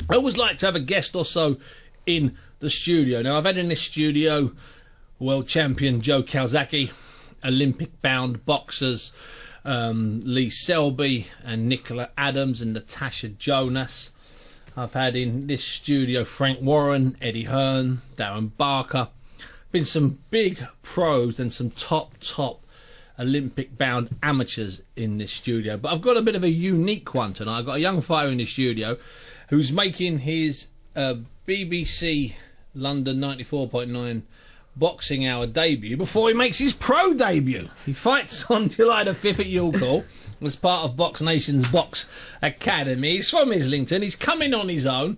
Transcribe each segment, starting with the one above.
I always like to have a guest or so in the studio. Now, I've had in this studio world champion Joe Calzaghe, Olympic-bound boxers Lee Selby and Nicola Adams and Natasha Jonas. I've had in this studio Frank Warren, Eddie Hearn, Darren Barker. Been some big pros and some top Olympic-bound amateurs in this studio. But I've got a bit of a unique one tonight. I've got a young fighter in the studio who's making his BBC London 94.9 Boxing Hour debut before he makes his pro debut. He fights on July the 5th at Youghal as part of Box Nation's Box Academy. He's from Islington. He's coming on his own.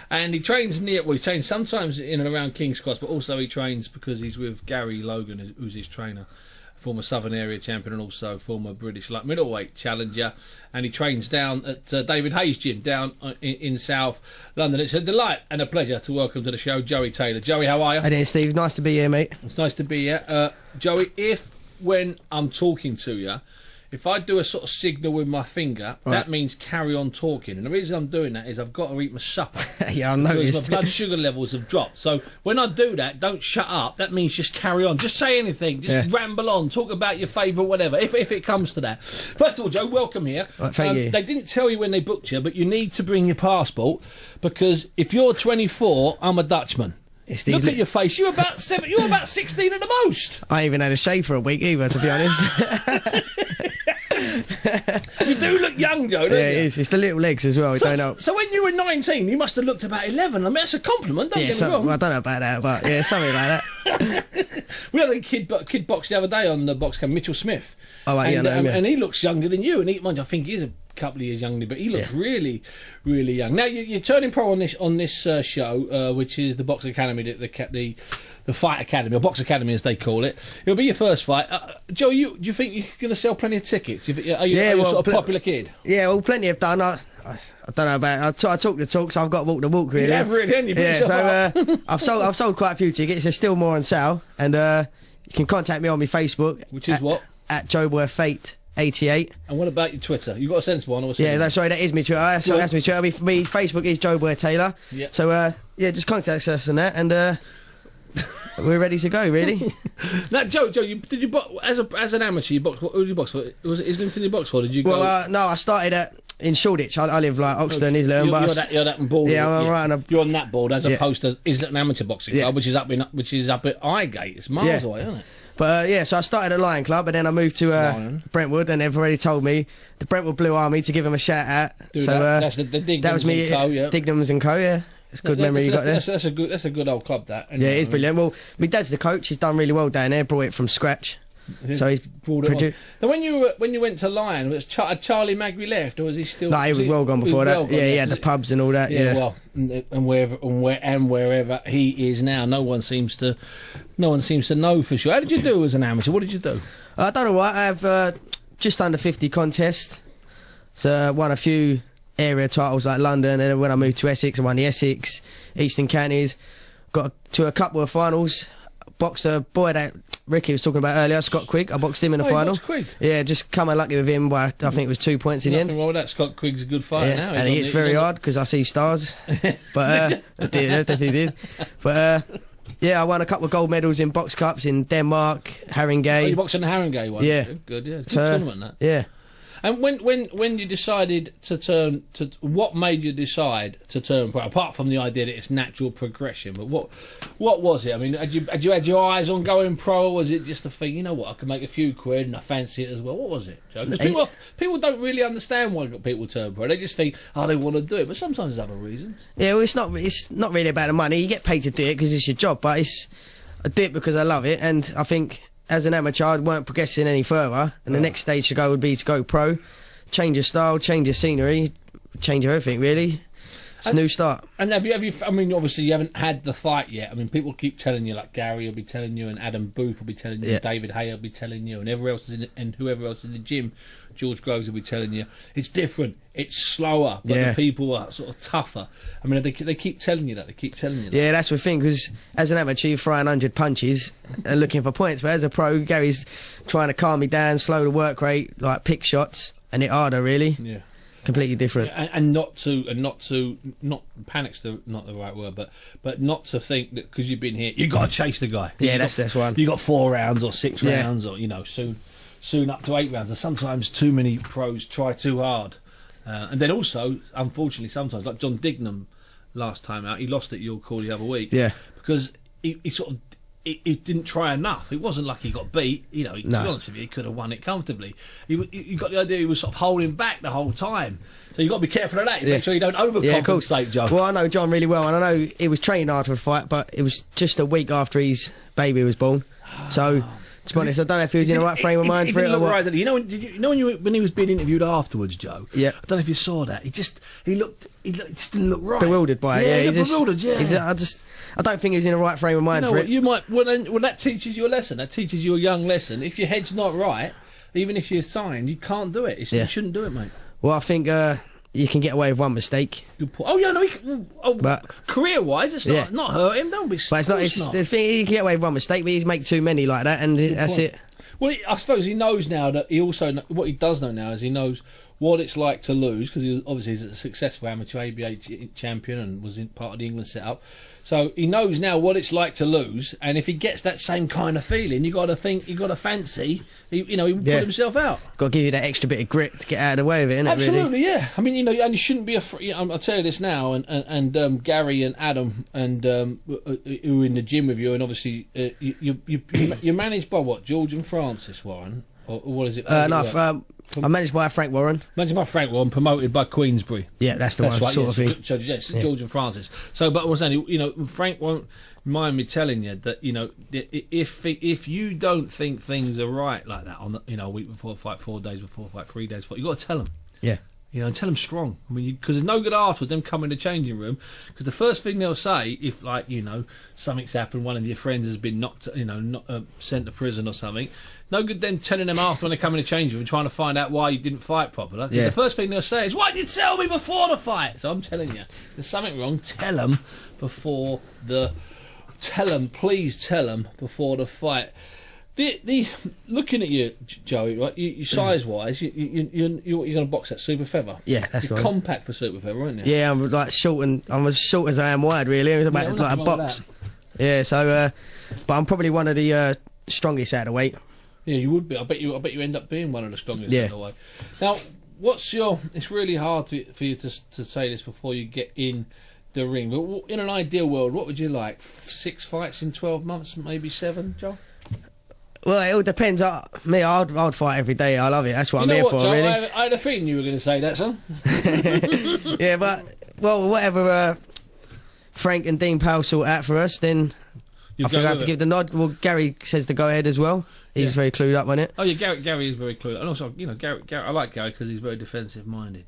And he trains he trains sometimes in and around King's Cross, but also he trains because he's with Gary Logan, who's his trainer, former Southern Area champion and also former British light middleweight challenger. And he trains down at David Hayes Gym down in South London. It's a delight and a pleasure to welcome to the show Joey Taylor. Joey, how are you? Hey there, Steve. Nice to be here, mate. It's nice to be here. Joey, when I'm talking to you, if I do a sort of signal with my finger, that means carry on talking. And the reason I'm doing that is I've got to eat my supper. Yeah, I noticed. Because my blood sugar levels have dropped. So when I do that, don't shut up. That means just carry on. Just say anything. Just ramble on. Talk about your favourite whatever, if it comes to that. First of all, Joe, welcome here. Right, thank you. They didn't tell you when they booked you, but you need to bring your passport because if you're 24, I'm a Dutchman. Look at your face. You're about 7. You're about 16 at the most. I ain't even had a shave for a week either, to be honest. You do look young, Joe, don't you? It is. It's the little legs as well. So when you were 19, you must have looked about 11. I mean, that's a compliment, don't get me wrong. I don't know about that, but yeah, something like that. We had a kid box the other day on the box cam, Mitchell Smith. Oh, right, and he looks younger than you. And I think he is a couple of years younger, but he looks really, really young. Now you're turning pro on this show, which is the Box Academy, the Fight Academy, or Box Academy as they call it. It'll be your first fight. Joe, do you think you're going to sell plenty of tickets? Are you a sort of popular kid? Yeah, well, plenty have done. I don't know about it. I talk the talk, so I've got to walk the walk, really. You have really, haven't you? So I've sold quite a few tickets. There's still more on sale, and you can contact me on my Facebook, which is at JoeBoyFate 88. And what about your Twitter? You got a sensible one? Yeah, that is my Twitter. That's my Twitter. Me Facebook is Joe Boy Taylor. Yeah. So just contact us on that, and we're ready to go. Really. Now, Joe, did you box as an amateur? You boxed. Who did you box for? Was it Islington you boxed for? Did you go? Well, no, I started in Shoreditch. I live like Oxford, Islington. You're that board. Yeah, I'm right. You're on that board as opposed to Islington Amateur Boxing Club, which is up at Highgate. It's miles away, isn't it? But so I started at Lion Club, and then I moved to Brentwood, and they've already told me the Brentwood Blue Army to give them a shout out. That's the Dignams that was me, and Co. Yeah. Dignams and Co. Yeah, it's a good memory you got there. That's a good old club. That. Yeah, it is brilliant. Well, my dad's the coach. He's done really well down there. Brought it from scratch. So he's brought it on. Now, when you went to Lion, was Charlie Magby left, or was he still? No, he was well gone before that. Yeah, he had the pubs and all that. Yeah, well, and wherever he is now, no one seems to know for sure. How did you do as an amateur? What did you do? I done all right. I have just under 50 contests. So won a few area titles like London, and then when I moved to Essex, I won the Essex, Eastern Counties. Got to a couple of finals. Boxed a boy that Ricky was talking about earlier, Scott Quigg. I boxed him in the final. Quigg. Yeah, just come unlucky with him by I think it was 2 points in the end. Nothing wrong with that. Scott Quigg's a good fighter now. And he hits very hard because I see stars. But I definitely did. But I won a couple of gold medals in box cups in Denmark, Haringey. Oh, you boxed in the Haringey one? Yeah. Good, yeah. It's a good tournament, that. Yeah. And when you decided to what made you decide to turn pro? Apart from the idea that it's natural progression, but what was it? I mean, had you had your eyes on going pro, or was it just a thing? You know what? I can make a few quid, and I fancy it as well. What was it, Joe? People don't really understand why people turn pro. They just think, they want to do it, but sometimes there's other reasons. Yeah, well, it's not really about the money. You get paid to do it because it's your job, but I do it because I love it, and I think, as an amateur, I weren't progressing any further, and the next stage to go would be to go pro, change your style, change your scenery, change everything, really. It's a new start. And have you? I mean, obviously you haven't had the fight yet. I mean, people keep telling you, like Gary will be telling you, and Adam Booth will be telling you, and David Hay will be telling you, and whoever else is in the gym, George Groves will be telling you. It's different. It's slower, but the people are sort of tougher. I mean, they keep telling you that. They keep telling you that. Yeah, that's the thing, because as an amateur, you're throwing 100 punches and looking for points, but as a pro, Gary's trying to calm me down, slow the work rate, like pick shots, and hit harder, really. Yeah. completely different. And not panic's not the right word, but not to think that because you've been here, you got to chase the guy. Yeah, that's one. You got 4 rounds or 6 rounds, or soon up to 8 rounds. And sometimes too many pros try too hard, and then also, unfortunately, sometimes like John Dignam last time out, he lost at York Hall the other week. Yeah, because he sort of. He didn't try enough. It wasn't like he got beat. To be honest with you, he could have won it comfortably. You got the idea he was sort of holding back the whole time. So you've got to be careful of that. Make sure you don't overcompensate, John. Well, I know John really well, and I know he was training hard for a fight, but it was just a week after his baby was born. So, to be honest, I don't know if he was in the right frame of mind for it or what. Right, when he was being interviewed afterwards, Joe? Yeah. I don't know if you saw that. He just didn't look right. Bewildered by it. Yeah, he just, bewildered. Yeah. I don't think he was in the right frame of mind for it. You might. Well, that teaches you a lesson. That teaches you a young lesson. If your head's not right, even if you're signed, you can't do it. You shouldn't do it, mate. Well, I think you can get away with one mistake. Good point. Oh yeah, no. But career-wise, it's not hurt him. Don't be. But it's not. It's the thing. He can get away with one mistake, but he's make too many like that, and that's it. Well, I suppose he knows now that what he does know now is he knows what it's like to lose, because he's a successful amateur ABA champion and was in part of the England setup. So he knows now what it's like to lose, and if he gets that same kind of feeling, you got to fancy, he put himself out. Got to give you that extra bit of grit to get out of the way of it, innit? Absolutely, really? yeah. I mean, and you shouldn't be afraid. I'll tell you this now, and Gary and Adam and who are in the gym with you, and obviously you're managed by what, George and Francis Warren, or what is it? I'm managed by Frank Warren. Managed by Frank Warren, promoted by Queensbury. Yeah, that's the one, right, sort of thing. So, yes, George and Francis. So, but I was saying, Frank won't mind me telling you that, if you don't think things are right like that on the, a week before a fight, 4 days before a fight, 3 days before, you got to tell them. Yeah. And tell them strong. I mean, because there's no good afterwards them come in the changing room, because the first thing they'll say, if something's happened, one of your friends has been knocked, sent to prison or something, no good them telling them after when they come in the changing room trying to find out why you didn't fight properly. Yeah. The first thing they'll say is, "Why did you tell me before the fight?" So I'm telling you, there's something wrong. Tell them before the. Please tell them before the fight. The looking at you, Joey, right? You size wise, you're going to box that super feather. Yeah, that's you're right. Compact for super feather, aren't you? Yeah, I'm like short, and I'm as short as I am wide, really. It's about like a box. Yeah, so but I'm probably one of the strongest out of weight. Yeah, you would be. I bet you end up being one of the strongest out of weight. Now, it's really hard for you to say this before you get in the ring. But in an ideal world, what would you like? 6 fights in 12 months, maybe 7, Joe? Well, it all depends. I'd fight every day. I love it. That's what I'm here for, Joe? really. I had a feeling you were going to say that, son. Yeah, but whatever Frank and Dean Powell sort out for us, then I think I have to give the nod. Well, Gary says to go ahead as well. He's very clued up on it. Oh yeah, Gary is very clued up, and also Gary, I like Gary because he's very defensive minded.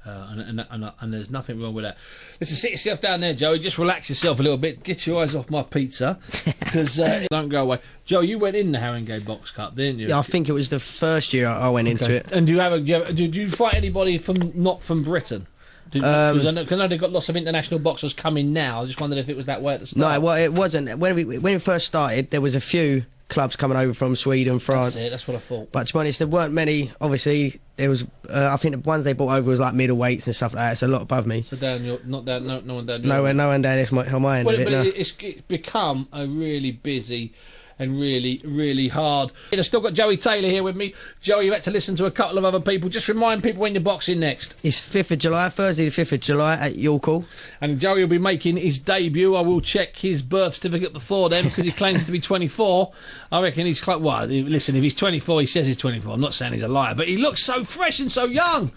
And there's nothing wrong with that. Listen, sit yourself down there, Joey. Just relax yourself a little bit. Get your eyes off my pizza, because don't go away. Joe, you went in the Haringey Box Cup, didn't you? Yeah, I think it was the first year I went into it. And did you fight anybody not from Britain? Because I know they've got lots of international boxers coming now. I just wondered if it was that way at the start. No, well, it wasn't. When we first started, there was a few clubs coming over from Sweden, France. That's it. That's what I thought. But to be honest, there weren't many. Obviously, there was. I think the ones they brought over was like middleweights and stuff like that. It's a lot above me. So no one down. No one down this my end of it. But it's become a really busy and really, really hard. I've still got Joey Taylor here with me. Joey, you had to listen to a couple of other people. Just remind people when you're boxing next. It's 5th of July, Thursday the 5th of July at York Hall. And Joey will be making his debut. I will check his birth certificate before then, because he claims to be 24. I reckon he's quite... Well, listen, if he's 24, he says he's 24. I'm not saying he's a liar, but he looks so fresh and so young.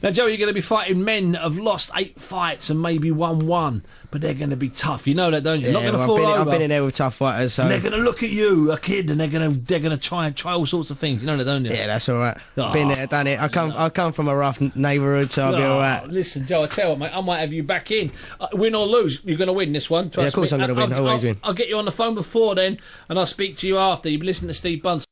Now, Joey, you're going to be fighting men that have lost 8 fights and maybe won. But they're going to be tough. You know that, don't you? Yeah, not going to fall over. I've been in there with tough fighters. So. And they're going to look at you, a kid, and they're going to try all sorts of things. You know that, don't you? Yeah, that's all right. Been there, done it. I come from a rough neighbourhood, so I'll be all right. Listen, Joe, I tell you what, mate, I might have you back in. Win or lose, you're going to win this one. Yeah, of course I'm going to win. Always win. I'll get you on the phone before then, and I'll speak to you after. You've been listening to Steve Bunce.